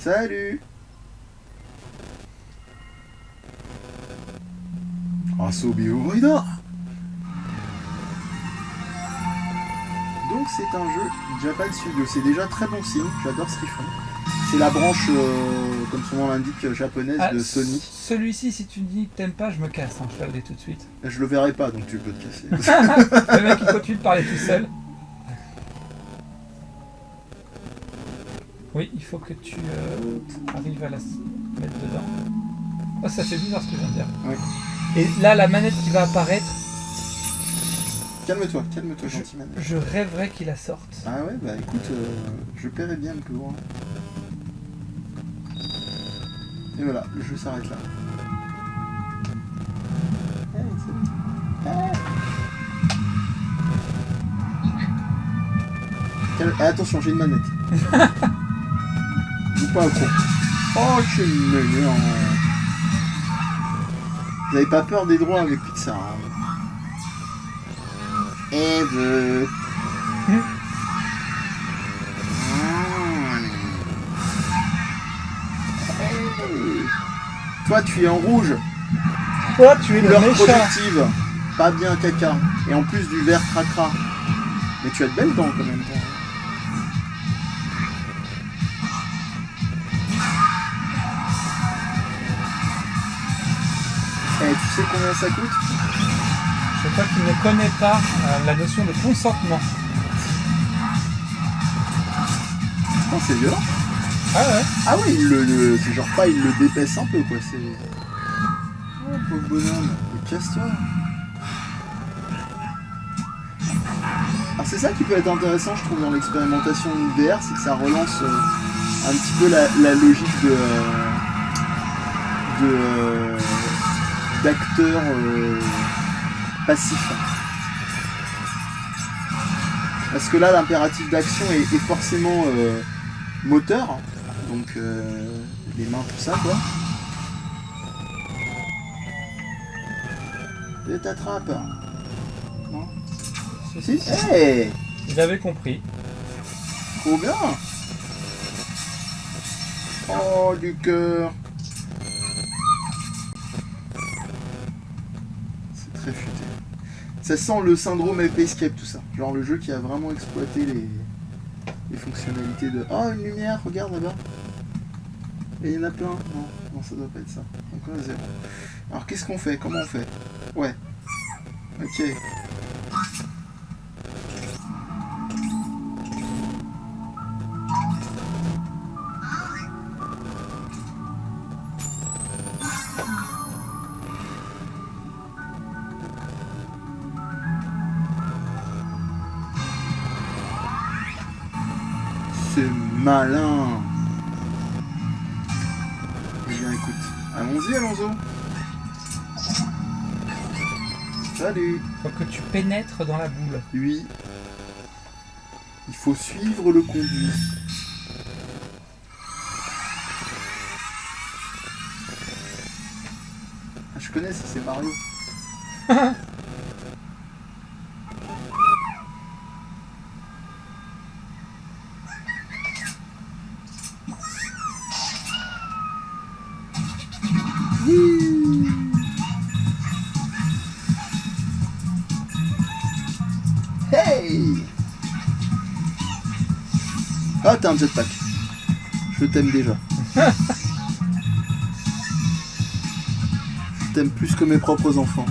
Salut. Ah, Sobio Rida. Donc c'est un jeu Japan Studio, c'est déjà très bon signe, j'adore ce qu'ils font. C'est la branche, comme son nom l'indique, japonaise de Sony. Celui-ci, si tu dis que t'aimes pas, je me casse, hein, je te le dis tout de suite. Je le verrai pas, donc tu peux te casser. Le mec il continue de parler tout seul. Oui, il faut que tu arrives à la mettre dedans. Oh, ça fait bizarre ce que je viens de dire. Oui. Et là, la manette qui va apparaître, Calme-toi, gentil man. je rêverais qu'il la sorte. Ah ouais, bah écoute, je paierais bien le plus gros. Et voilà, le jeu s'arrête là. Hey, attention, j'ai une manette. Joue pas à pro. Oh, je suis mignon. Vous avez pas peur des droits avec Pixar, hein. Eve. Toi, tu es en rouge. Toi, tu es le Couleur méchant. productive. Pas bien caca. Et en plus du vert cracra. Mais tu as de belles dents quand même. Toi. Eh, tu sais combien ça coûte? Je crois qu'il ne connaît pas la notion de consentement. Oh, c'est violent. Ah ouais. Ah oui, c'est genre pas, il le dépaisse un peu quoi. C'est. Oh, pauvre bonhomme. Mais casse-toi. Alors c'est ça qui peut être intéressant, je trouve, dans l'expérimentation de VR, c'est que ça relance un petit peu la logique d'acteurs passifs. Parce que là, l'impératif d'action est forcément moteur, donc les mains, tout ça, quoi. Et t'attrape. Non? Si? Hey! Il avait compris. Trop bien! Oh, du cœur! C'est très futé. Ça sent le syndrome Ape Escape, tout ça. Genre le jeu qui a vraiment exploité les fonctionnalités de... Oh, une lumière, regarde là-bas. Et il y en a plein. Non, ça doit pas être ça. Encore 0. Alors qu'est-ce qu'on fait? Comment on fait? Ouais. Ok. C'est malin. Eh bien écoute, allons-y, allons-y. Salut. Faut que tu pénètres dans la boule. Oui. Il faut suivre le conduit. Ah, je connais, ça c'est Mario. Hey! Ah, t'as un jetpack. Je t'aime déjà. Je t'aime plus que mes propres enfants.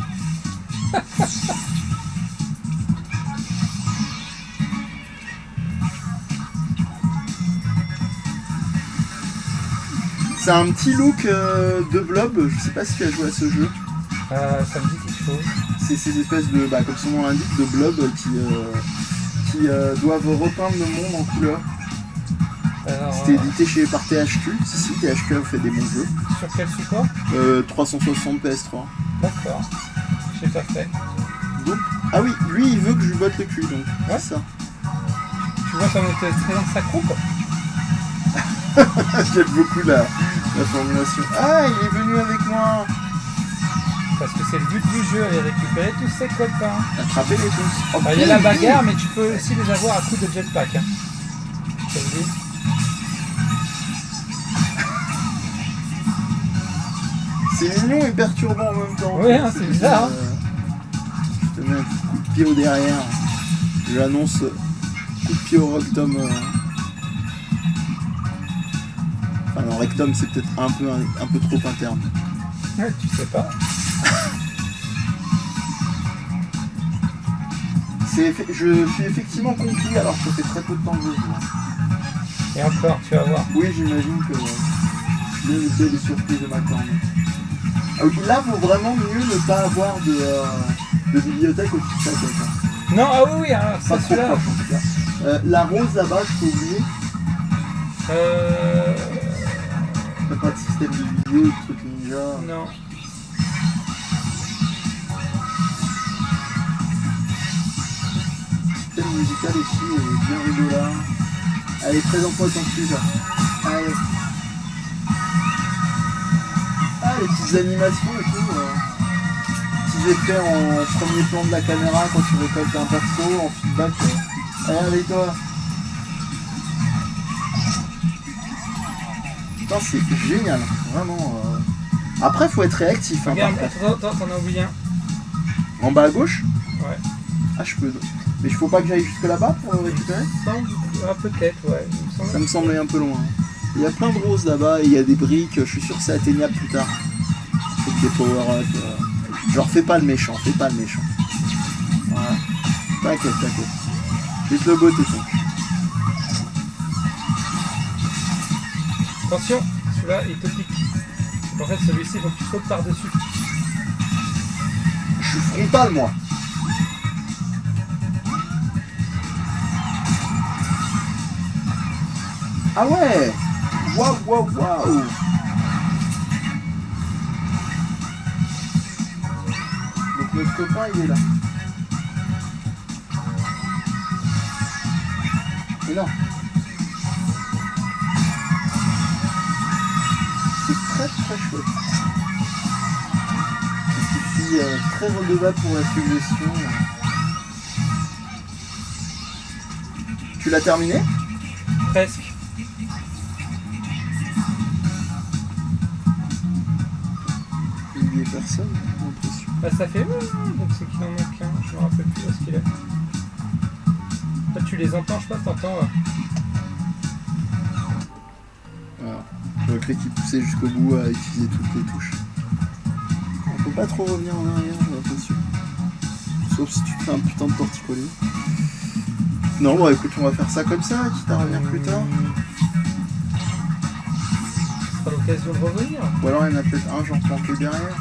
C'est un petit look de blob, je sais pas si tu as joué à ce jeu. Ça me dit quelque chose. C'est ces espèces de, comme son nom l'indique, de blobs qui doivent repeindre le monde en couleur. C'était édité par THQ. Si, THQ a fait des bons jeux. Sur quel support 360 PS3. D'accord. J'ai pas fait. Donc, ah oui, lui il veut que je lui botte le cul, donc Ouais. c'est ça. Tu vois comme t'es très dans sa croupe. J'aime beaucoup la formulation. Ah, il est venu avec moi. Parce que c'est le but du jeu, aller récupérer tous ses copains. Attraper les tous. Oh, Il y a la bagarre, mais tu peux aussi les avoir à coups de jetpack. Hein. Je te le dis. C'est mignon et perturbant en même temps. Ouais, hein, c'est bizarre. Je te mets un petit coup de pied au derrière. J'annonce coup de pied au rectum. Enfin non, rectum c'est peut-être un peu trop interne. Ouais, tu sais pas. Je suis effectivement conquis alors que ça fait très peu de temps que je joue. Et encore, tu vas voir. Oui, j'imagine que les surprises de ma corne. Ah, ok, là, vaut vraiment mieux ne pas avoir de bibliothèque au-dessus de sa tête. Hein. Non, ah oui, oui, alors, Pas ça trop celui-là. proche en tout cas. La rose là-bas, je peux oublier. T'as pas de système de vidéo, de truc ninja. Non. Le système musical aussi est bien rigolo. Allez, présente-moi ton truc là. Allez. Ah, les petites animations et tout. Petits effets en premier plan de la caméra quand tu récoltes un perso, en feedback. Allez, avec toi. Putain, c'est génial. Vraiment. Après, faut être réactif. Hein, Regarde, par contre. attends, t'en as oublié un. En bas à gauche? Ouais. Ah, je peux. Mais il faut pas que j'aille jusque là-bas pour le récupérer? Ah, peut-être, ouais. Ça me semblait un peu loin. Il y a plein de roses là-bas et il y a des briques. Je suis sûr que c'est atteignable plus tard. Avec des power-up. Genre, fais pas le méchant, fais pas le méchant. Voilà. T'inquiète. Je vais te le botter, ton. Attention, celui-là, il te pique. En fait, celui-ci, il faut que tu sautes par-dessus. Je suis frontal, moi. Ah ouais. Waouh. Donc notre copain, il est là. Mais non. C'est très chouette. Je suis très redevable pour la suggestion. Tu l'as terminé? Presque. Il n'y a personne, j'ai l'impression. Bah, ça fait donc c'est qu'il en manque un. Je me rappelle plus où est-ce qu'il est. Là, tu les entends, je sais pas, t'entends. Voilà. J'aurais cru qu'il poussait jusqu'au bout à utiliser toutes les touches. On peut pas trop revenir en arrière, j'ai l'impression. Sauf si tu te fais un putain de torticolis. Non, bon écoute, on va faire ça comme ça, quitte à revenir plus tard. Ce sera l'occasion de revenir. Ou alors il y en a peut-être un genre planqué derrière.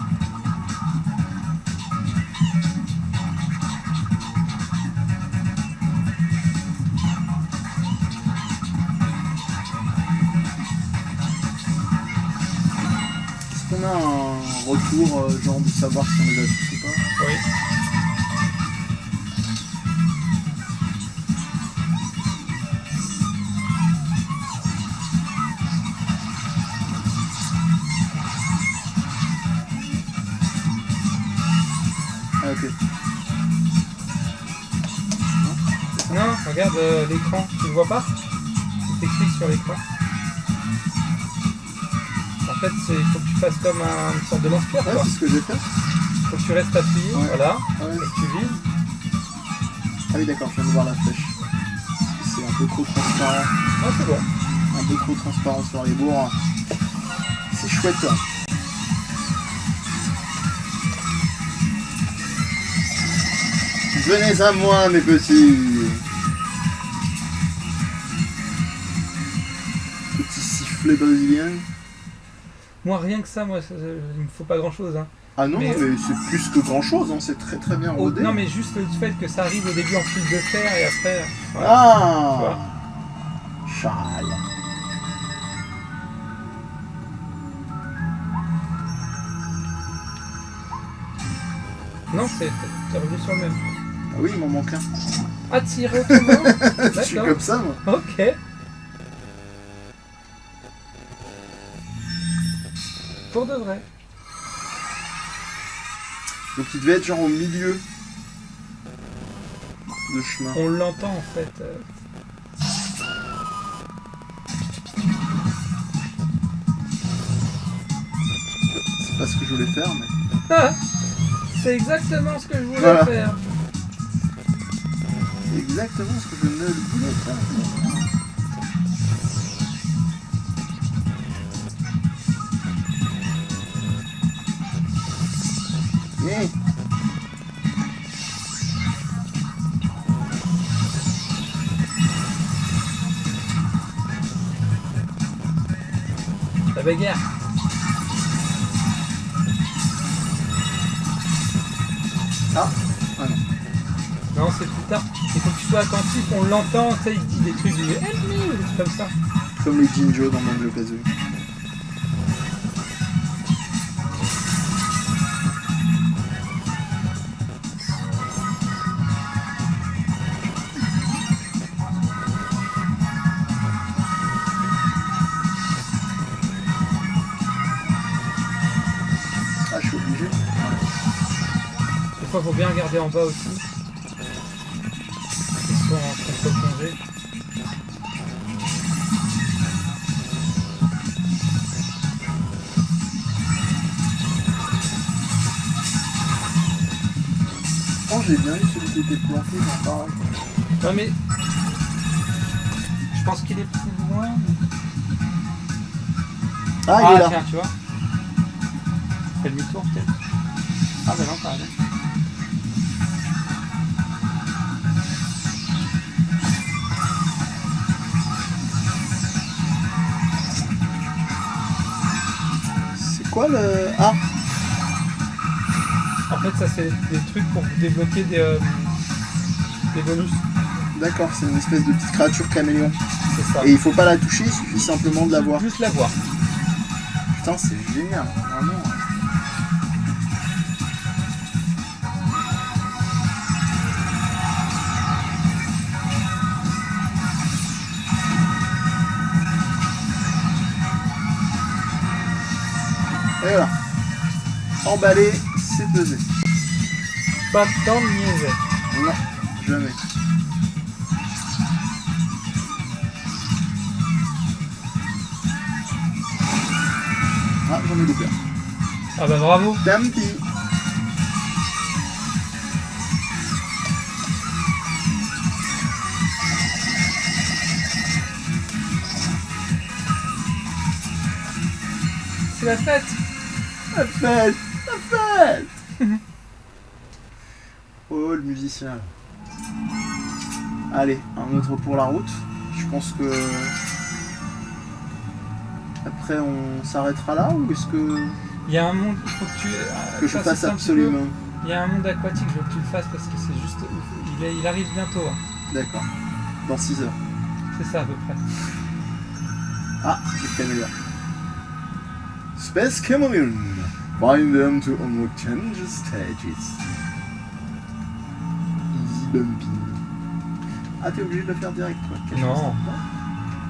Est-ce qu'on a un retour genre de savoir si on les a tous ou pas? Oui. Ah ok. Non, regarde l'écran, tu le vois pas? C'est écrit sur l'écran. En fait, il faut que tu fasses comme une sorte de lance-pierre, Ouais, quoi. c'est ce que j'ai fait. Faut que tu restes appuyé, Ouais. voilà, Ouais. et que tu vises. Ah oui d'accord, je viens de voir la flèche. C'est un peu trop transparent. Ah, c'est bon. Un peu trop transparent sur les bords. C'est chouette. Venez à moi mes petits. Petit sifflet brésilien. Moi, rien que ça, il me faut pas grand-chose. Hein. Ah non, Mais- mais c'est plus que grand chose, hein. C'est très bien rodé. Non, mais juste le fait que ça arrive au début en fil de fer et après... Voilà. Ah Tu vois. Charles. Non, t'es revenu sur le même. Ah oui, il m'en manque un. Ah, tirer autrement. Je suis D'accord. comme ça, moi. Ok. Pour de vrai. Donc il devait être genre au milieu de chemin. On l'entend en fait. C'est pas ce que je voulais faire, mais... Ah, c'est exactement ce que je voulais Voilà. faire. C'est exactement ce que je ne voulais pas faire. Yeah. La bagarre. Ah non. Non, c'est plus tard. Il faut que tu sois attentif, on l'entend, tu sais, il dit des trucs, il dit help me, des trucs comme ça. Comme les Jinjo dans Banjo-Kazooie. Ah, je suis obligé. Des fois, il faut bien regarder en bas aussi. Ils sont en contre-plongée. Oh, j'ai bien eu celui qui était planté dans pareil. Non mais... Je pense qu'il est plus loin. Ah, il est là. Tiens, tu vois. Fais demi-tour peut-être. Ah bah non, t'as raison. C'est quoi le... Ah, En fait, ça c'est des trucs pour débloquer des bonus. d'accord, c'est une espèce de petite créature caméléon. C'est ça. Et il faut pas la toucher, il suffit simplement de la voir. Juste la voir. Putain, c'est génial, vraiment. Et voilà. Emballé, c'est pesé. Pas de temps de niaiser. Non, jamais. Ah, j'en ai loupé. Ah bah bravo. Tant pis. C'est la fête. La fête, la fête. Oh, le musicien. Allez, un autre pour la route. Je pense que... Après, on s'arrêtera là ou est-ce que... Il y a un monde, il faut que tu... je fasse un petit peu. absolument... Il y a un monde aquatique, je veux que tu le fasses parce que c'est juste... Il arrive bientôt. Hein. D'accord. Dans 6 heures. C'est ça à peu près. Ah, c'est le caméléon. Space Chameleon. Bind them to unlock change stages. Easy bumping. Ah, t'es obligé de le faire direct, toi. Non.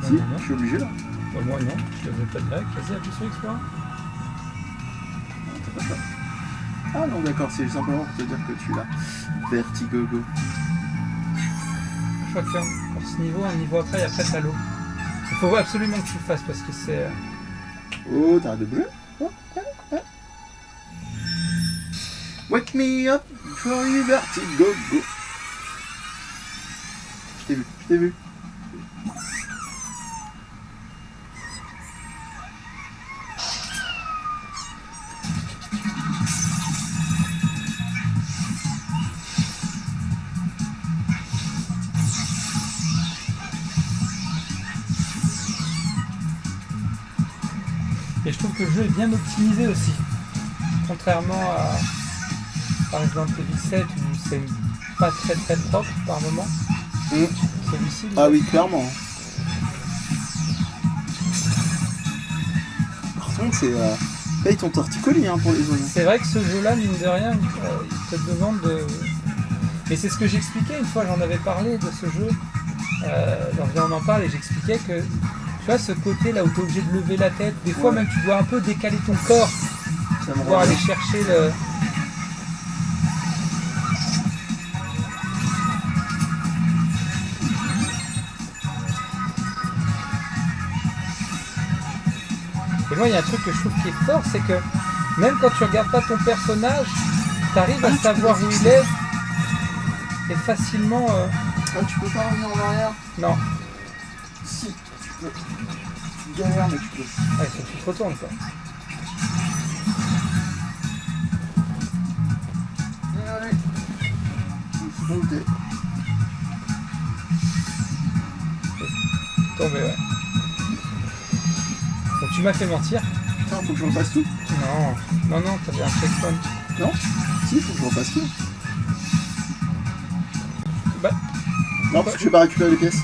Si, Non. je suis obligé là. Bah, moi non, je le fais pas direct. Vas-y, appuie sur Explorer. Non, t'as pas ça. Ah non, d'accord, c'est simplement pour te dire que tu l'as. Vertigogo. Je crois que pour ce niveau, un niveau après, et après t'as l'eau. Il faut absolument que tu le fasses parce que c'est... Oh, t'as de bleu. Wake me up for you, Vertigogo. Je t'ai vu. Et je trouve que le jeu est bien optimisé aussi. Contrairement à, par exemple, Evil 7 où c'est pas très propre par moment. Celui-ci, Ah oui, clairement. Par contre, c'est... paye ton torticolis hein, pour les oignons. c'est vrai que ce jeu-là, mine de rien, il te demande de... Et c'est ce que j'expliquais une fois, j'en avais parlé de ce jeu. On en parle et j'expliquais que, tu vois, ce côté là où tu es obligé de lever la tête, des fois Ouais. même tu dois un peu décaler ton corps Ça me pour pouvoir rend aller chercher le... Et moi, il y a un truc que je trouve qui est fort, c'est que Même quand tu regardes pas ton personnage, t'arrives à tu savoir peux où il fixer. est et facilement. Ah, tu peux pas revenir en arrière. Non, Si, tu peux. Tu galères, mais tu peux. il faut que tu te retournes quoi. Allez. Il faut monter. Tombé, ouais. Donc tu m'as fait mentir. Putain, faut que je refasse tout. Non, t'avais un checkpoint. Non? Si, faut que je refasse tout. Bah, Non, parce que j'ai pas récupéré les pièces.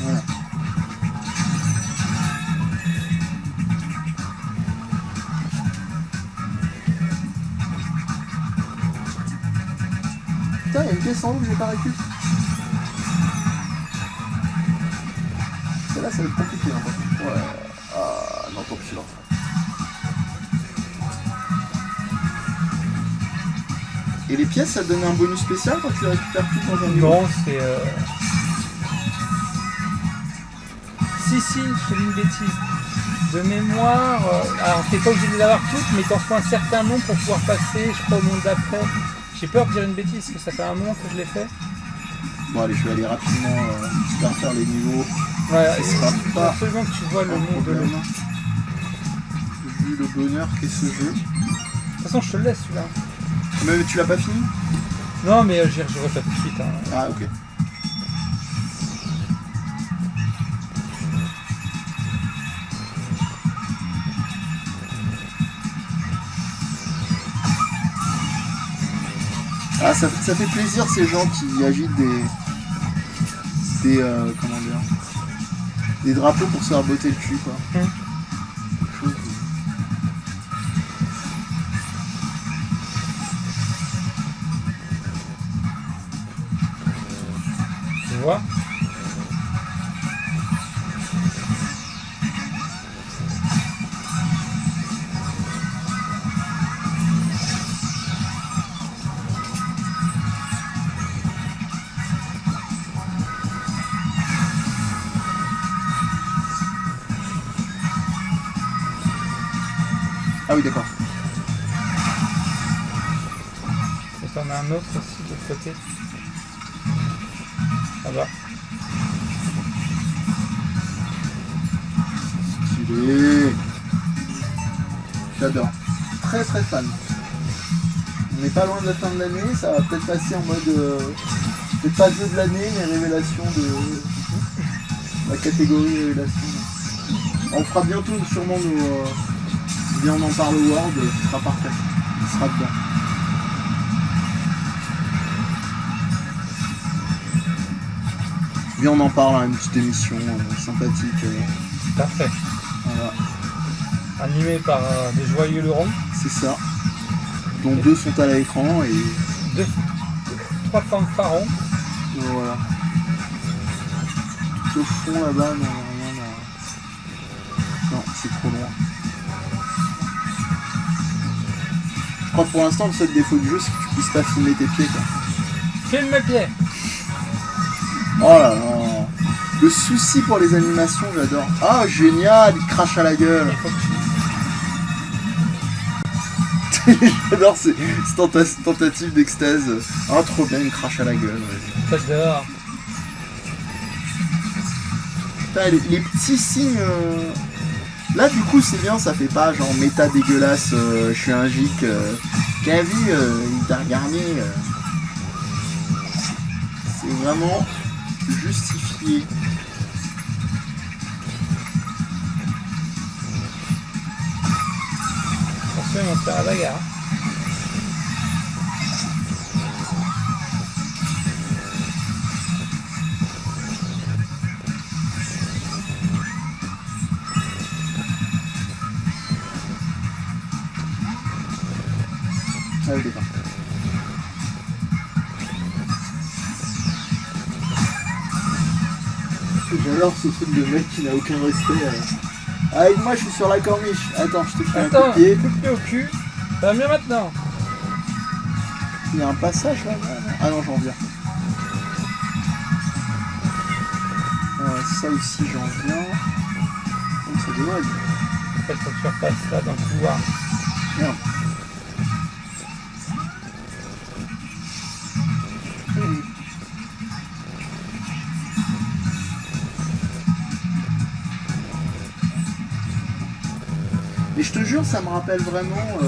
Voilà. Putain, il y a une pièce en haut que j'ai pas récupérée. Celle-là, ça va être compliqué. Hein. Ouais. Ah, non, tant pis, je la refais. Et les pièces, ça te donne un bonus spécial quand tu récupères tout dans un niveau? non, c'est. Si, je te dis une bêtise. De mémoire, alors t'es pas obligé de les avoir toutes, mais t'en faut un certain nombre pour pouvoir passer, je crois, au monde d'après. J'ai peur de dire une bêtise, parce que ça fait un moment que je l'ai fait. Bon, allez, je vais aller rapidement faire les niveaux. Voilà, Ce sera il faut pas absolument que tu vois le un monde de problème. l'humain. Vu le bonheur qu'est ce jeu. De toute façon, je te le laisse celui-là. Mais tu l'as pas fini? Non, mais j'y rejouerai pas tout de suite. Hein. Ah, ok. Ah, ça fait plaisir ces gens qui agitent des comment dire, des drapeaux pour se faire botter le cul, quoi. Quelque chose de- Tu vois? Ah oui, d'accord. Et t'en as un autre aussi de l'autre côté. Là-bas. Stylé. J'adore. Très très fan. On n'est pas loin de la fin de l'année, ça va peut-être passer en mode... peut-être pas jeu de l'année, mais révélation de... la catégorie révélation. On fera bientôt sûrement nos... Viens, on en parle au Word, ce sera parfait. Il sera dedans. Viens, on en parle, hein, une petite émission sympathique. Parfait. Voilà, Animé par des joyeux lurons. c'est ça. Dont deux sont à l'écran et 3 fanfarons. voilà. Tout au fond là-bas, non, rien à... Non, c'est trop loin. Je crois que pour l'instant, le seul défaut du jeu, c'est que tu puisses pas filmer tes pieds, quoi. Filme mes pieds. Oh là là. Le souci pour les animations, j'adore. Ah, génial, il crache à la gueule. Il faut que tu... J'adore ces tentatives d'extase. Ah, trop bien, il me crache à la gueule. Ouais. J'adore. Putain, les petits signes... Là, du coup, c'est bien, ça fait pas genre méta dégueulasse, je suis un gic. T'as vu, il t'a regardé. C'est vraiment justifié. Attention, ils vont te faire la bagarre. Ah oui, d'accord. J'adore ce truc de mec qui n'a aucun respect. Avec moi, je suis sur la corniche. Attends, je te fais un coup Attends, de pied. coup de pied au cul. Ça va mieux maintenant. Il y a un passage là. Ah non, j'en viens. Ouais, ça aussi, j'en viens. C'est dommage. En fait, faut que tu repasses là dans le couloir. Merde. Mais je te jure, ça me rappelle vraiment,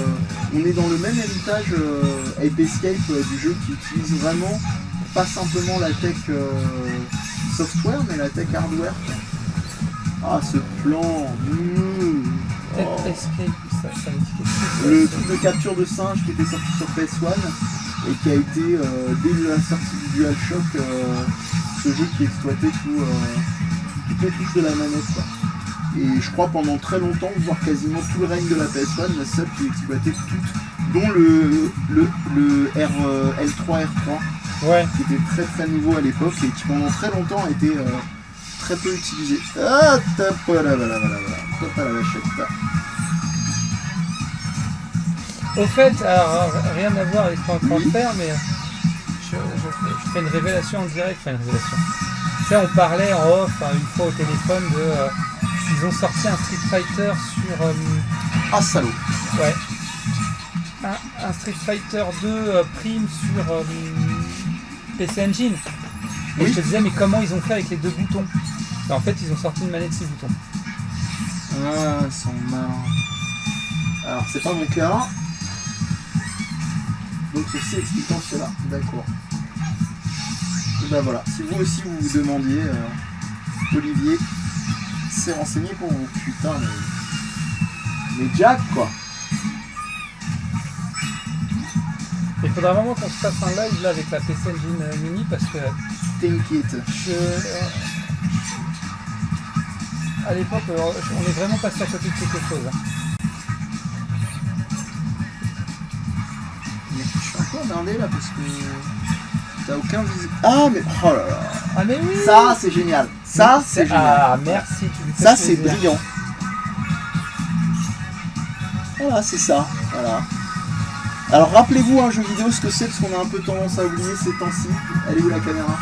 on est dans le même héritage Ape Escape du jeu qui utilise vraiment pas simplement la tech software, mais la tech hardware. Ah, ce plan Peut-être Escape, ça me dit quelque chose. Le truc de capture de singe qui était sorti sur PS1 et qui a été, dès la sortie du DualShock, ce jeu qui exploitait toutes les touches de la manette, quoi. Et je crois pendant très longtemps, voire quasiment tout le règne de la PS1, la seule qui exploitait toutes, dont le L3 R3, Ouais. qui était très très nouveau à l'époque et qui pendant très longtemps a été très peu utilisé. Ah, voilà, top à la vachette. Au fait, alors, rien à voir avec ce qu'on est en train de Oui. faire, mais je fais une révélation en direct, enfin une révélation. Tu sais, on parlait en off une fois au téléphone de... ils ont sorti un Street Fighter sur... Ah, salaud. ouais. Un Street Fighter 2 prime sur PC Engine. Et Oui. je te disais, mais comment ils ont fait avec les deux boutons? Ben, en fait, ils ont sorti une manette 6 boutons. Ah, ils sont marrants. Alors, c'est pas mon cas. Donc, ceci expliquant cela. D'accord. Et ben voilà. Si vous aussi vous vous demandiez, Olivier s'est renseigné pour vous. Putain, mais Jack, quoi. Il faudra vraiment qu'on se fasse un live là avec la PC Engine Mini parce que T'inquiète. à l'époque, on est vraiment passé à côté de quelque chose. Hein. Mais je suis un peu emmerdé là parce que t'as aucun visuel. Ah, mais oh là là. Ah mais oui. Ça, c'est génial. Ça, c'est génial. Ah merci. Tu me fais Ça, c'est plaisir. brillant. Voilà, c'est ça. Voilà. Alors, rappelez-vous un jeu vidéo, ce que c'est, parce qu'on a un peu tendance à oublier ces temps-ci. Elle est où la caméra?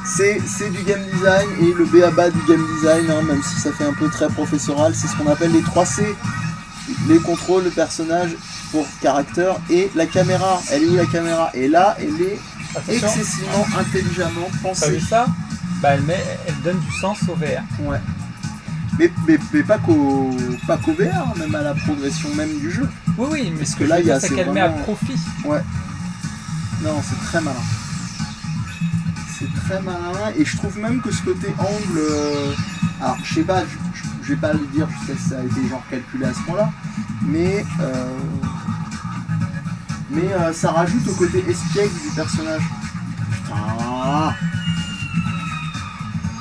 C'est du game design, et le b.a.-ba du game design, hein, même si ça fait un peu très professoral, c'est ce qu'on appelle les 3C. Les contrôles, le personnage pour caractère, et la caméra. Elle est où la caméra? Et là, elle est Attention. excessivement intelligemment T'as pensée. vu ça? Bah elle donne du sens au VR. Ouais. Mais pas qu'au VR, même à la progression même du jeu. Oui oui, mais Parce ce que que là, je veux il y a- dire, c'est c'est qu'elle met à vraiment- profit. Ouais. Non, c'est très malin. C'est très malin, et je trouve même que ce côté angle... alors, je sais pas, je vais pas le dire jusqu'à ce que ça a été genre calculé à ce point-là, mais ça rajoute au côté espiègle du personnage. Putain.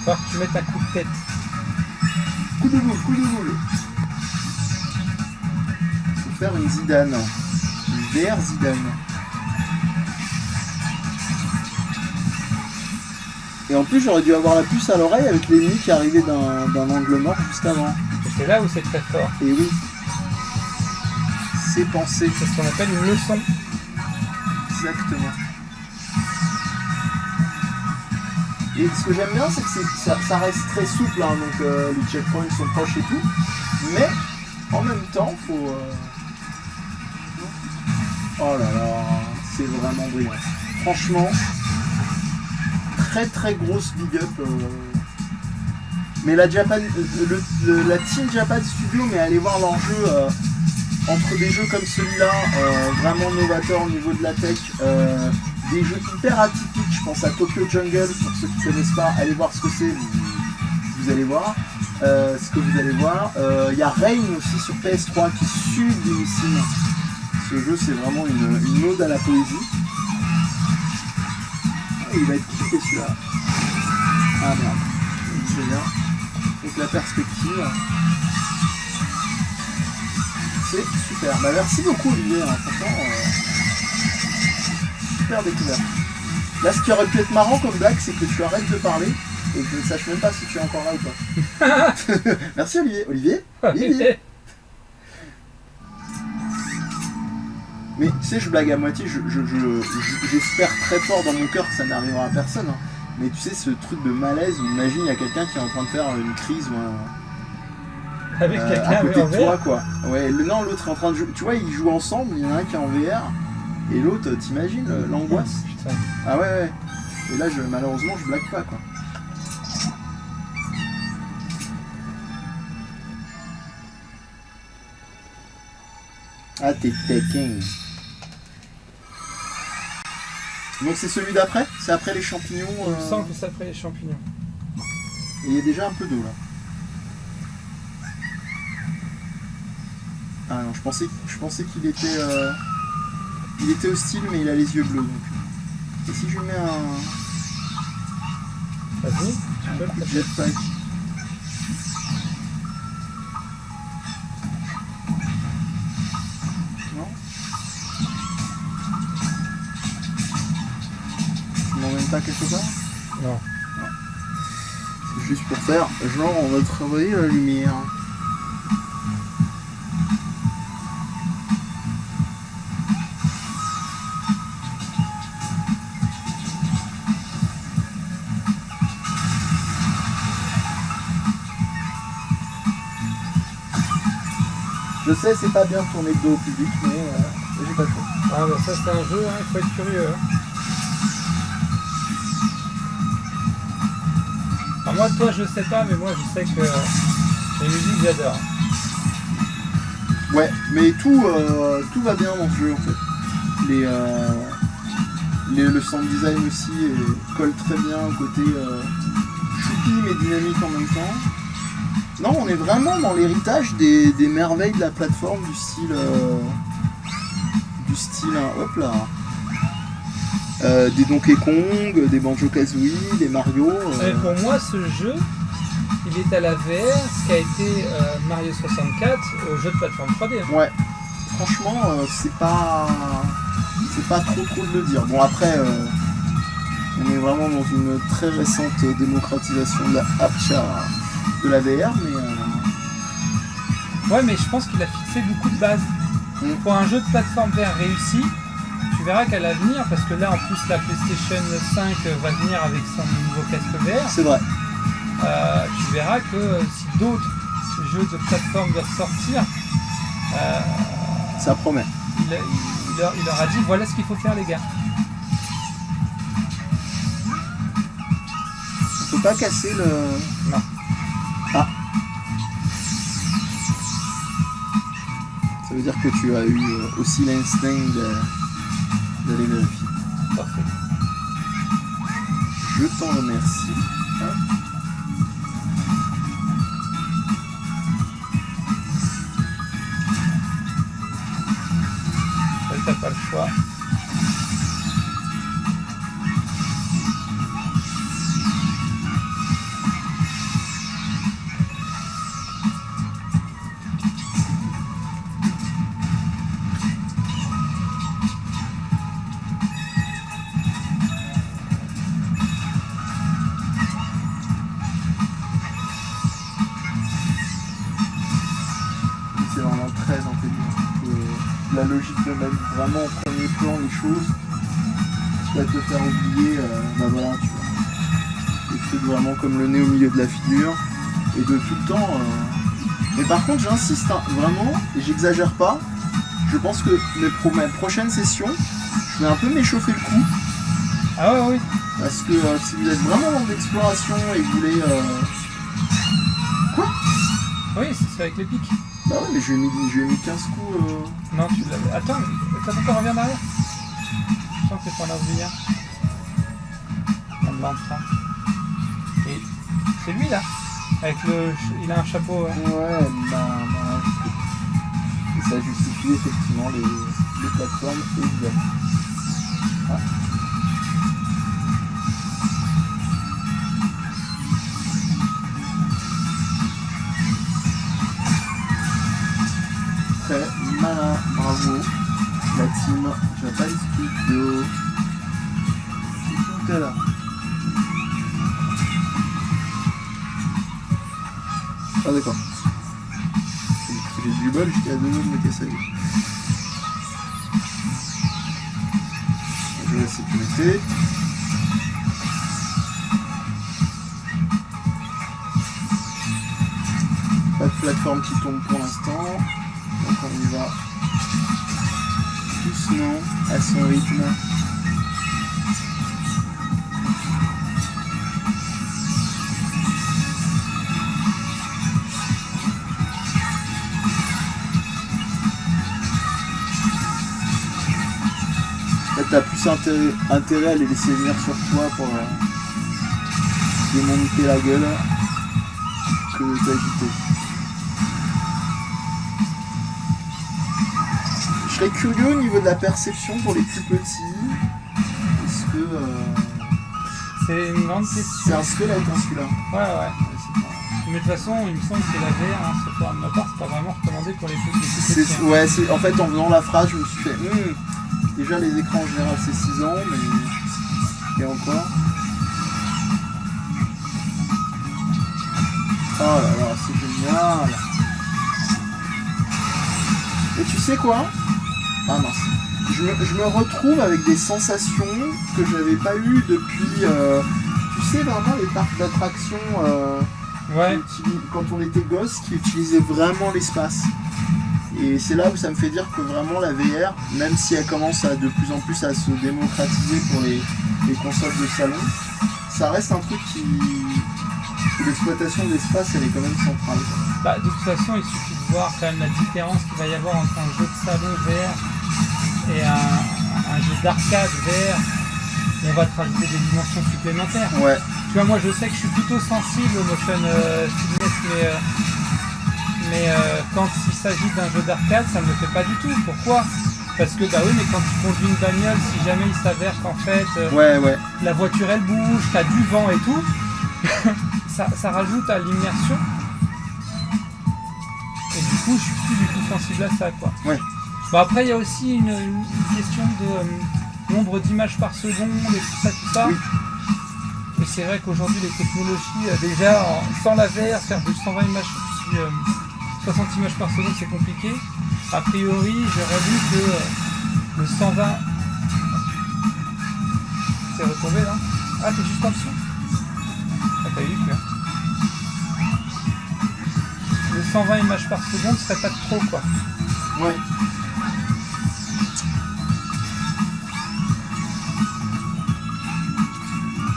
Faut que tu mettes un coup de tête. Coup de boule, coup de boule. Faut faire une Zidane. Une VR Zidane. Et en plus, j'aurais dû avoir la puce à l'oreille avec l'ennemi qui arrivait d'un angle mort juste avant. Et c'est là où c'est très fort. Et oui. C'est pensé. C'est ce qu'on appelle une leçon. Exactement. Et ce que j'aime bien, c'est que ça reste très souple, hein, donc les checkpoints sont proches et tout. Mais en même temps, faut. Oh là là, c'est vraiment brillant. Franchement, très très grosse big up. Mais la Japan, la Team Japan Studio, mais allez voir leur jeu entre des jeux comme celui-là, vraiment novateur au niveau de la tech, des jeux hyper atypiques. Je pense à Tokyo Jungle, pour ceux qui ne connaissent pas, allez voir ce que c'est, vous allez voir ce que vous allez voir. Il y a Rain aussi sur PS3 qui est sublimissime. Ce jeu, c'est vraiment une ode à la poésie. Ah, il va être compliqué celui-là. Ah merde, c'est bien. Donc la perspective. C'est super. Bah, merci beaucoup Olivier, hein. Franchement, super découverte. Là, ce qui aurait pu être marrant comme blague, c'est que tu arrêtes de parler et que je ne sache même pas si tu es encore là ou pas. Merci Olivier. Olivier. Mais tu sais, je blague à moitié, j'espère très fort dans mon cœur que ça n'arrivera à personne. Hein. Mais tu sais, ce truc de malaise où imagine il y a quelqu'un qui est en train de faire une crise ou Avec à quelqu'un côté en de toi, VR. quoi. Ouais, non, l'autre est en train de jouer. Tu vois, ils jouent ensemble, il y en a un qui est en VR, et l'autre, t'imagines l'angoisse. Putain. Ah ouais, ouais. Et là, malheureusement, je blague pas, quoi. Ah, t'es taquin. Donc c'est celui d'après? C'est après les champignons Il me semble que c'est après les champignons. Et il y a déjà un peu d'eau, là. Ah non, je pensais qu'il était... il était hostile, mais il a les yeux bleus, donc... Et si je lui mets un Vas-y, tu peux coup de le faire. jetpack? Non? Tu m'emmènes pas quelque part? Non. C'est juste pour faire, genre, on va travailler la lumière. Je sais, c'est pas bien de tourner le dos au public, mais j'ai pas le choix. Ah bah ça c'est un jeu, hein, il faut être curieux. Hein. Alors moi, toi je sais pas, mais moi je sais que les musiques j'adore. Ouais, mais tout va bien dans ce jeu en fait. Le sound design aussi colle très bien au côté choupi mais dynamique en même temps. Non, on est vraiment dans l'héritage des merveilles de la plateforme du style hop là. Des Donkey Kong, des Banjo-Kazooie, des Mario. Et pour moi ce jeu, il est à la VR, ce qu'a été Mario 64 au jeu de plateforme 3D. Ouais, franchement, c'est pas trop de le dire. Bon après, on est vraiment dans une très récente démocratisation de la VR, mais Ouais, mais je pense qu'il a fixé beaucoup de bases. Pour un jeu de plateforme VR réussi, tu verras qu'à l'avenir, parce que là en plus la PlayStation 5 va venir avec son nouveau casque VR, c'est vrai. tu verras que si d'autres jeux de plateforme doivent sortir, Ça promet. il leur a dit voilà ce qu'il faut faire les gars. On peut pas casser le... Non. Ah. Ça veut dire que tu as eu aussi l'instinct d'aller vérifier. Parfait. Je t'en remercie. Hop. Là, t'as pas le choix. C'est vraiment très intelligent. La logique de mettre vraiment au premier plan les choses, qui va te faire oublier, bah voilà, tu vois, des trucs vraiment comme le nez au milieu de la figure, et de tout le temps. Mais par contre, j'insiste, hein, vraiment, et j'exagère pas, je pense que mes prochaines sessions, je vais un peu m'échauffer le cou, Ah ouais, oui. parce que si vous êtes vraiment dans l'exploration et que vous voulez... Oui, c'est avec les pics. Bah ouais, mais je lui ai mis 15 coups... Non, tu l'avais. Attends, t'as encore revient derrière. Je sens que c'est pas oublié. On demande ça. Et c'est lui là. Avec le. Il a un chapeau. Ouais. Ouais, bah, et ça justifie effectivement les plateformes évidemment. Ah. Très malin, bravo. La team Japan Studio. Tout est là. Ah d'accord. J'ai du bol, j'étais à 2 de me casser. Je vais la sécurité. Pas de plateforme qui tombe pour l'instant. Donc on y va doucement, à son rythme. Là, t'as plus intérêt à les laisser venir sur toi pour démonter la gueule que de t'agiter. Je serais curieux au niveau de la perception pour les plus petits. Est-ce que C'est une grande question. c'est un squelette hein, celui-là? Ouais, ouais. Ouais, c'est pas- Mais de toute façon, il me semble que la VR, hein, ce soir de ma part, c'est pas vraiment recommandé pour les plus C'est- petits. hein. ouais, en fait, en faisant la phrase, je me suis fait. Déjà, les écrans en général, c'est 6 ans, mais. Et encore. Oh là là, c'est génial! Et tu sais quoi? Ah mince. Je me retrouve avec des sensations que j'avais pas eues depuis. Tu sais, vraiment, les parcs d'attractions. Ouais. Quand on était gosse, qui utilisaient vraiment l'espace. Et c'est là où ça me fait dire que vraiment la VR, même si elle commence de plus en plus à se démocratiser pour les consoles de salon, ça reste un truc où l'exploitation de l'espace elle est quand même centrale. Bah, de toute façon, il suffit de voir quand même la différence qu'il va y avoir entre un jeu de salon VR et un jeu d'arcade VR. On va te rajouter des dimensions supplémentaires. Ouais. Tu vois, moi je sais que je suis plutôt sensible au motion sickness, mais quand il s'agit d'un jeu d'arcade, ça ne me fait pas du tout. Pourquoi? Parce que bah oui, mais quand tu conduis une bagnole, si jamais il s'avère qu'en fait Ouais. la voiture elle bouge, t'as du vent et tout, ça rajoute à l'immersion. Et du coup, je suis plus du tout sensible à ça, quoi. Ouais. Bon, après, il y a aussi une question de nombre d'images par seconde et tout ça. Oui. Et c'est vrai qu'aujourd'hui, les technologies, déjà, sans la VR, faire du 120 images, 60 images par seconde, c'est compliqué. A priori, j'aurais vu que le 120... C'est retombé, là? Ah, t'es juste en dessous? Ah, t'as vu que... Le 120 images par seconde serait pas trop, quoi. Ouais.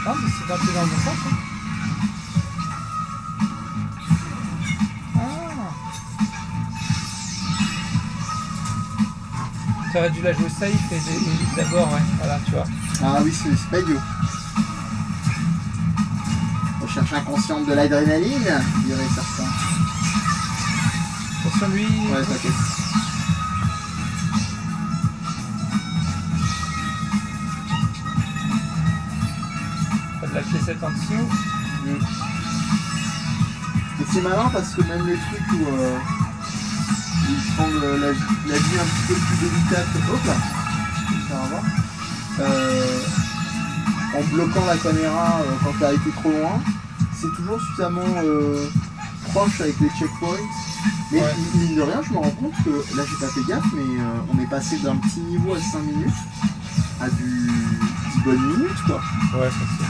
Ah, mais c'est un peu dans le bon sens, hein. T'aurais dû la jouer safe et d'abord, ouais, voilà, tu vois. Ah oui, c'est pas idiot. Recherche inconsciente de l'adrénaline, dirait certains. Attention lui. Ouais, t'inquiète. Pas de la piécette en dessous. Et c'est malin parce que même les trucs où ils prennent la vie un petit peu plus délicate, hop là, ça va voir. En bloquant la caméra quand t'as été trop loin, c'est toujours suffisamment proche avec les checkpoints. Mais ouais. mine de rien, je me rends compte que là j'ai pas fait gaffe, mais on est passé d'un petit niveau à 5 minutes à du 10 bonnes minutes quoi. Ouais, ça c'est.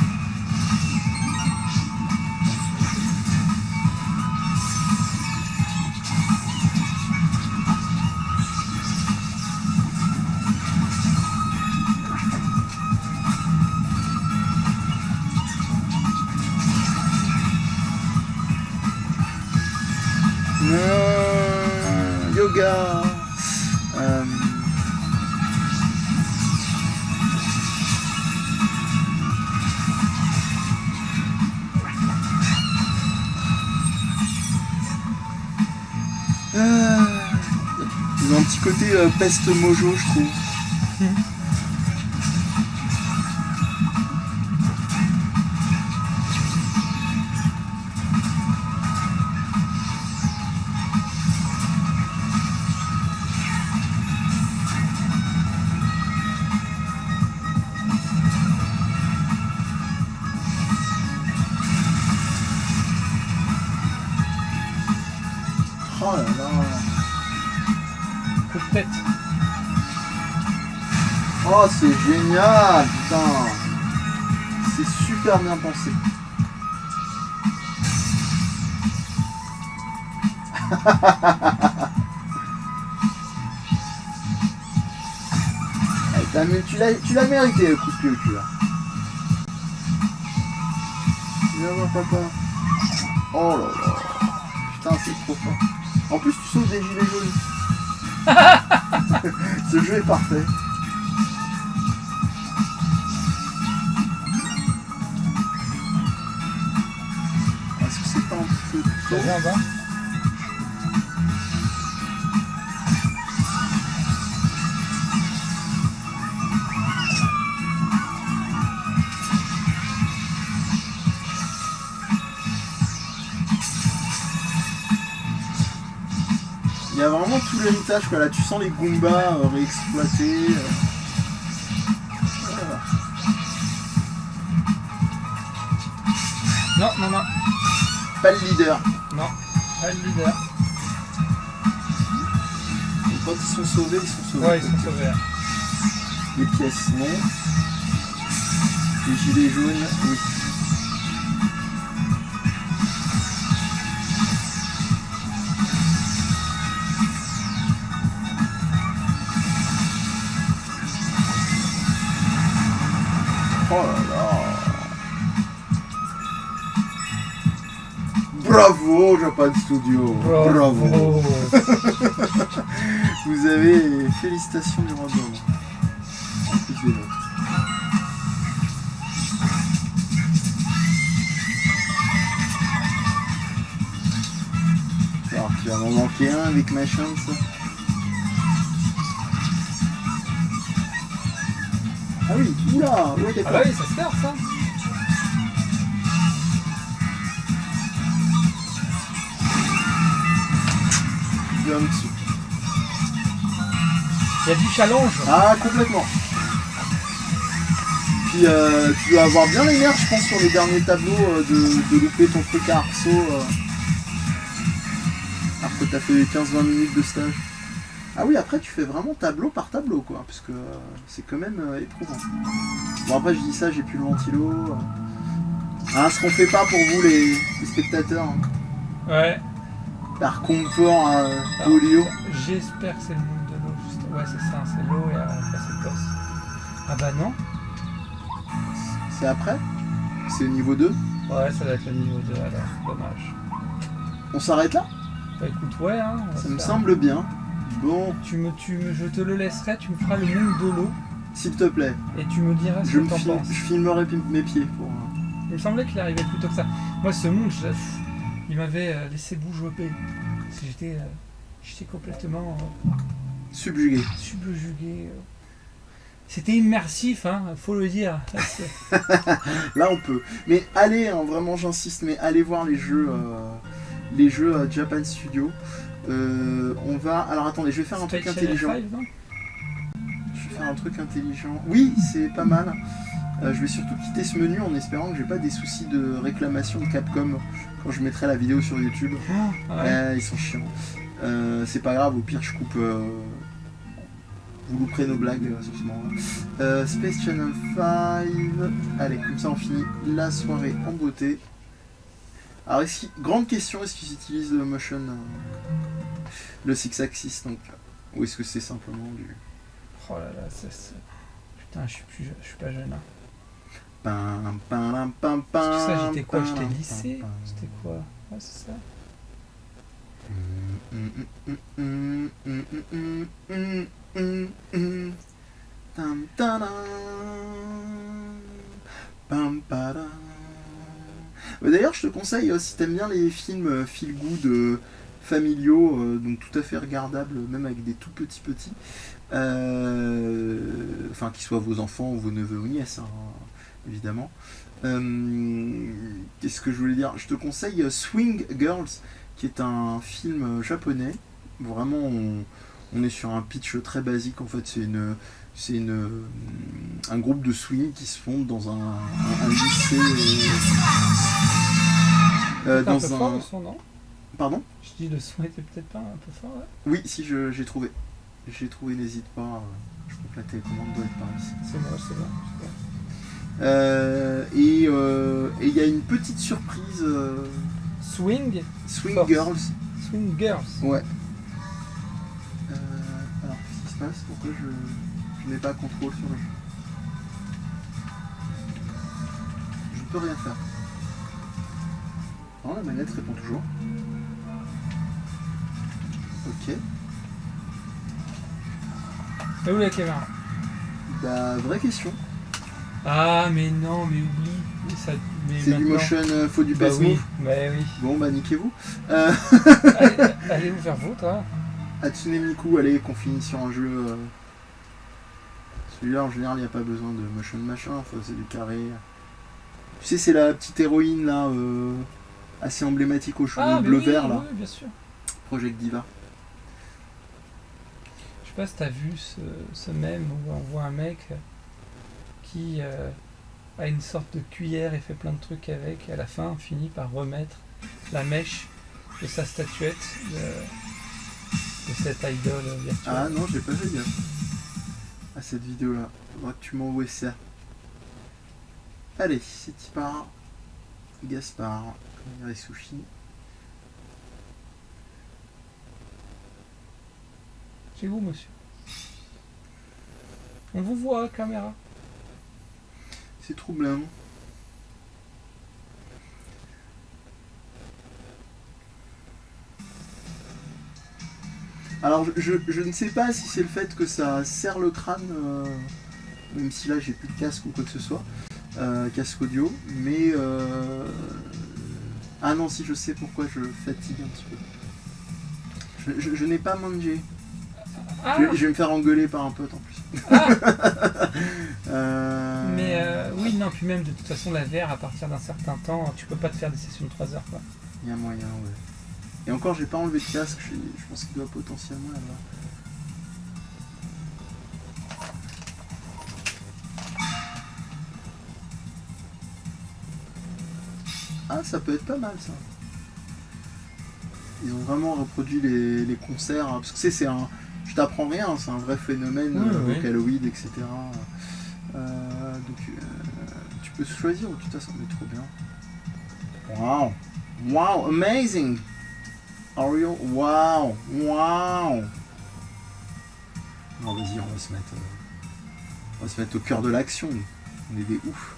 Yoga. Ils ont un petit côté peste mojo, je trouve. Oh là là. Coup de tête. Oh, c'est génial, putain. C'est super bien pensé. Tu l'as mérité le coup de pied au cul là. Viens voir papa. Oh là là. Putain, c'est trop fort. En plus, tu sauves des gilets jaunes. Ce jeu est parfait. Est-ce que c'est pas un peu Ça vient en bas. Il y a vraiment tout l'héritage quoi, là tu sens les Goombas réexploités. Voilà. Non, non, non. Pas le leader. Non, pas le leader. Et quand ils sont sauvés, ils sont sauvés. Ouais, ils sont sauvés. Les pièces, non. Les gilets jaunes, oui. Oh là là. Bravo Japan Studio. Bravo. Vous avez félicitations du roi de l'homme. En plus des nôtres. Alors tu vas m'en manquer un avec ma chance. Ah oui, oula, ouais Ah d'accord. bah oui, ça se perd ça. Il y a un dessous. Il y a du challenge. Ah complètement. Puis tu dois avoir bien les nerfs je pense sur les derniers tableaux de louper ton truc à arceau alors que t'as fait 15-20 minutes de stage. Ah oui après tu fais vraiment tableau par tableau quoi parce que c'est quand même éprouvant. Bon après je dis ça j'ai plus le ventilo. Hein, ce qu'on fait pas pour vous les spectateurs. Hein. Ouais. Par confort polio. J'espère que c'est le monde de l'eau. Juste... Ouais, c'est ça, c'est l'eau et après c'est le boss. Ah bah non. C'est après? C'est au niveau 2? Ouais, ça doit être le niveau 2 alors. Dommage. On s'arrête là? Bah écoute, ouais, hein. on va Ça me faire- semble bien. Bon, je te le laisserai, tu me feras le monde de l'eau s'il te plaît, et tu me diras ce je, que t'en je penses. filmerai mes pieds pour. Il me semblait qu'il arrivait plus tôt que ça. Moi, ce monde, il m'avait laissé bouche bée. Parce que j'étais complètement Subjugué. subjugué. C'était immersif, hein, faut le dire. Là on peut. Mais allez, hein, vraiment j'insiste, mais allez voir les jeux Japan Studio. On va. Alors attendez, je vais faire un truc Space intelligent. Channel 5, non. Je vais faire un truc intelligent. Oui, c'est pas mal. Je vais surtout quitter ce menu en espérant que j'ai pas des soucis de réclamation de Capcom quand je mettrai la vidéo sur YouTube. Ah ouais. Ils sont chiants. C'est pas grave, au pire je coupe. Vous louperez nos blagues sur ce moment-là. Space Channel 5. Allez, comme ça on finit la soirée en beauté. Alors, grande question, est-ce qu'ils utilisent le motion, le 6-axis donc, ou est-ce que c'est simplement du. Oh là là, putain, je suis pas jeune. Hein. Pam, pam, pam, pam, Parce que ça, j'étais quoi? pam, J'étais pam, lycée? pam. C'était quoi? Ouais, c'est ça. Tam, tadam. Pam, padam. D'ailleurs, je te conseille, si t'aimes bien les films feel good familiaux, donc tout à fait regardables, même avec des tout petits, enfin qui soient vos enfants ou vos neveux ou nièces, hein, évidemment. Qu'est-ce que je voulais dire? Je te conseille Swing Girls, qui est un film japonais. Vraiment, on est sur un pitch très basique. En fait, c'est un groupe de swing qui se fonde dans un lycée. C'est un Dans peu fort le son, non? Pardon? Je dis le son était peut-être pas un peu fort, ouais. Oui, si j'ai trouvé. J'ai trouvé, n'hésite pas. Je crois que la télécommande doit être par ici. C'est moi, c'est bon. Et il y a une petite surprise. Swing Swing Force. Girls. Swing Girls. Ouais. Alors, qu'est-ce qui se passe? Pourquoi je n'ai pas contrôle sur le jeu? Je ne peux rien faire. Non, la manette répond toujours. Ok. Et où la caméra? Bah, vraie question. Ah, mais non, mais oublie. Mais C'est du maintenant- motion, faut du Bah PS oui, Move. mais oui. Bon, bah, niquez-vous. Allez vous faire foutre, hein. Hatsune Miku, allez, qu'on finit sur un jeu. Celui-là, en général, il n'y a pas besoin de motion machin, enfin, c'est du carré. Tu sais, c'est la petite héroïne là, assez emblématique aux cheveux Ah, mais bleu-vert oui, là, oui, bien sûr. Project Diva. Je sais pas si t'as vu ce mème où on voit un mec qui a une sorte de cuillère et fait plein de trucs avec, et à la fin on finit par remettre la mèche de sa statuette de cette idole virtuelle. Ah non, j'ai pas fait gaffe à cette vidéo là. Faudra que tu m'envoies ça. Allez, c'est par Gaspard. Comme dirait Sushi. C'est vous, monsieur. On vous voit, caméra. C'est troublant. Alors je ne sais pas si c'est le fait que ça serre le crâne, même si là j'ai plus de casque ou quoi que ce soit, casque audio, mais ah non, si, je sais pourquoi je fatigue un petit peu. Je n'ai pas mangé. Ah, Je vais me faire engueuler par un pote en plus. mais oui, non, puis même de toute façon, la VR, à partir d'un certain temps, tu peux pas te faire des sessions de 3 heures, quoi. Il y a moyen, ouais. Et encore, j'ai pas enlevé de casque, je pense qu'il doit potentiellement y avoir. Ah, ça peut être pas mal ça. Ils ont vraiment reproduit les concerts, hein, parce que c'est un. Je t'apprends rien, c'est un vrai phénomène, Oui. Vocaloid, etc. Donc tu peux choisir, de toute façon, mais trop bien. Wow! Wow! Amazing! Oreo, wow! Wow! Non, vas-y, on va se mettre au cœur de l'action. On est des oufs.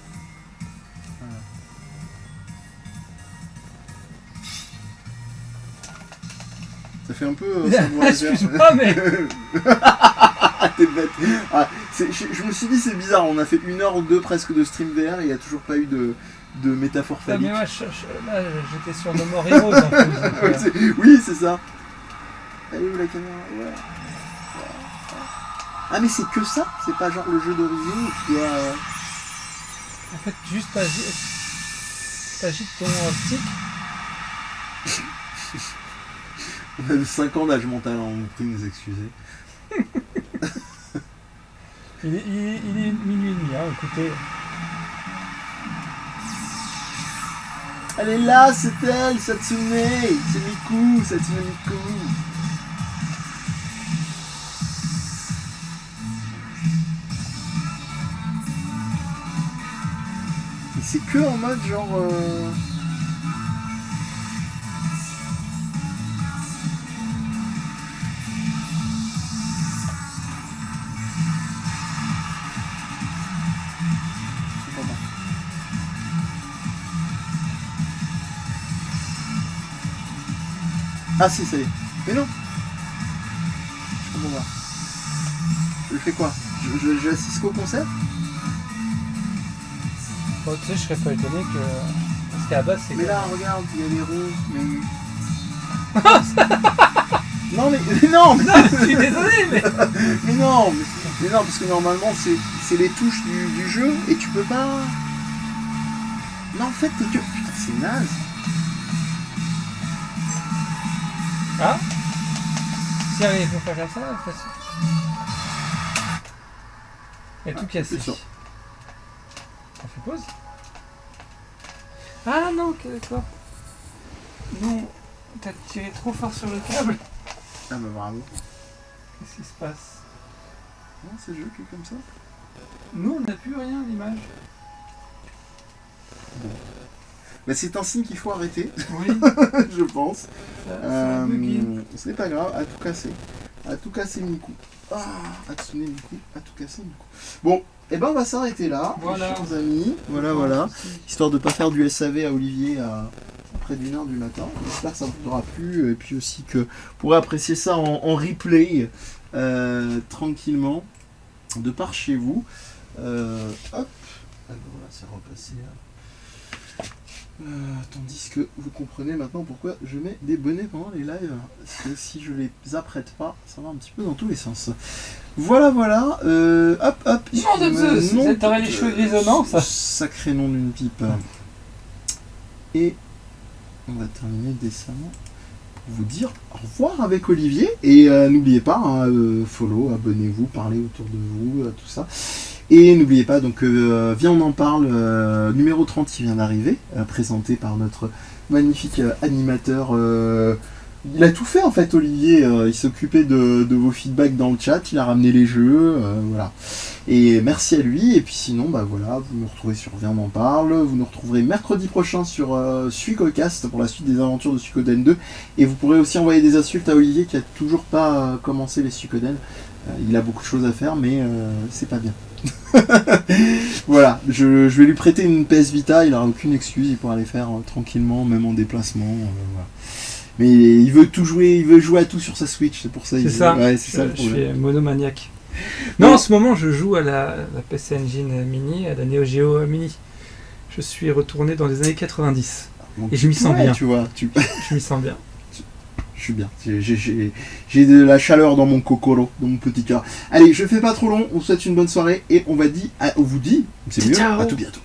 Voilà. Ça fait un peu Excuse-moi, mais T'es bête. Ah, je me suis dit c'est bizarre, on a fait 1 heure ou 2 presque de stream VR et il n'y a toujours pas eu de métaphore ah, phallique. mais moi, là, j'étais sur No More Heroes en plus. Donc, Oui, c'est ça. Elle est où la caméra? Ouais. Ah mais c'est que ça? C'est pas genre le jeu d'origine où tu dois... en fait, juste t'agites ton stick. On a 5 ans d'âge mental, on vous prie de nous excuser. Il est minuit et demi, hein, écoutez. Elle est là, c'est elle, Satsune. C'est Miku, Satsune Miku. Et c'est que en mode genre... Je comprends pas. Ah si, ça y est. Mais non. Je comprends pas. Je fais quoi? J'assiste qu'au concert? Bon, tu sais, je serais pas étonné que. Parce qu'à la base, c'est. Mais là, regarde, il y a des ronds, mais... non, mais... Non, mais... Non, je suis désolé, mais. mais non, mais non, parce que normalement, c'est les touches du jeu, et tu peux pas... Non, en fait, t'es que... Putain, c'est naze. Ah si allez, il faut faire comme ça, facile. Il y a tout cassé. c'est ça. On fait pause. Ah non, ok, d'accord. Non, t'as tiré trop fort sur le câble. Ah bah bravo. Qu'est-ce qui se passe? Non, c'est le jeu qui est comme ça. Nous, on n'a plus rien d'image. Bah, c'est un signe qu'il faut arrêter, Oui, je pense. ça buggy. Ce n'est pas grave, à tout casser. À tout casser Miku. Ah, Hatsune Miku, à tout casser Miku. Bon, et ben on va s'arrêter là, Voilà. chers amis. Voilà. Histoire de ne pas faire du SAV à Olivier à près d'une heure du matin. J'espère que ça vous aura plu. Et puis aussi que vous pourrez apprécier ça en replay tranquillement de par chez vous. Hop. Alors voilà, c'est repassé là. Tandis que vous comprenez maintenant pourquoi je mets des bonnets pendant les lives. Parce que si je les apprête pas, ça va un petit peu dans tous les sens. Voilà. Hop. Nom de Zeus, t'aurais les cheveux grisonnants, ça. Sacré nom d'une pipe. Et on va terminer décemment pour vous dire au revoir avec Olivier. Et n'oubliez pas, follow, abonnez-vous, parlez autour de vous, tout ça. Et n'oubliez pas, donc, Viens on en parle, numéro 30 qui vient d'arriver, présenté par notre magnifique animateur. Il a tout fait en fait, Olivier. Il s'occupait de vos feedbacks dans le chat, il a ramené les jeux, voilà. Et merci à lui. Et puis sinon, bah voilà, vous nous retrouvez sur Viens on en parle. Vous nous retrouverez mercredi prochain sur Suicocast pour la suite des aventures de Suikoden 2. Et vous pourrez aussi envoyer des insultes à Olivier qui a toujours pas commencé les Suikoden. Il a beaucoup de choses à faire, mais c'est pas bien. Voilà, je vais lui prêter une PS Vita, il n'aura aucune excuse, il pourra les faire tranquillement, même en déplacement. Voilà. Mais il veut tout jouer, il veut jouer à tout sur sa Switch, c'est pour ça. C'est ça, ouais, c'est ça le je problème. suis monomaniaque. Non, en ce moment, je joue à la PC Engine Mini, à la Neo Geo Mini. Je suis retourné dans les années 90. Donc, Et je m'y sens bien. Tu vois, Je m'y sens bien. je suis bien. J'ai de la chaleur dans mon kokoro, dans mon petit cœur. Allez, je fais pas trop long, on vous souhaite une bonne soirée et on vous dit, c'est mieux, Ciao. à tout bientôt.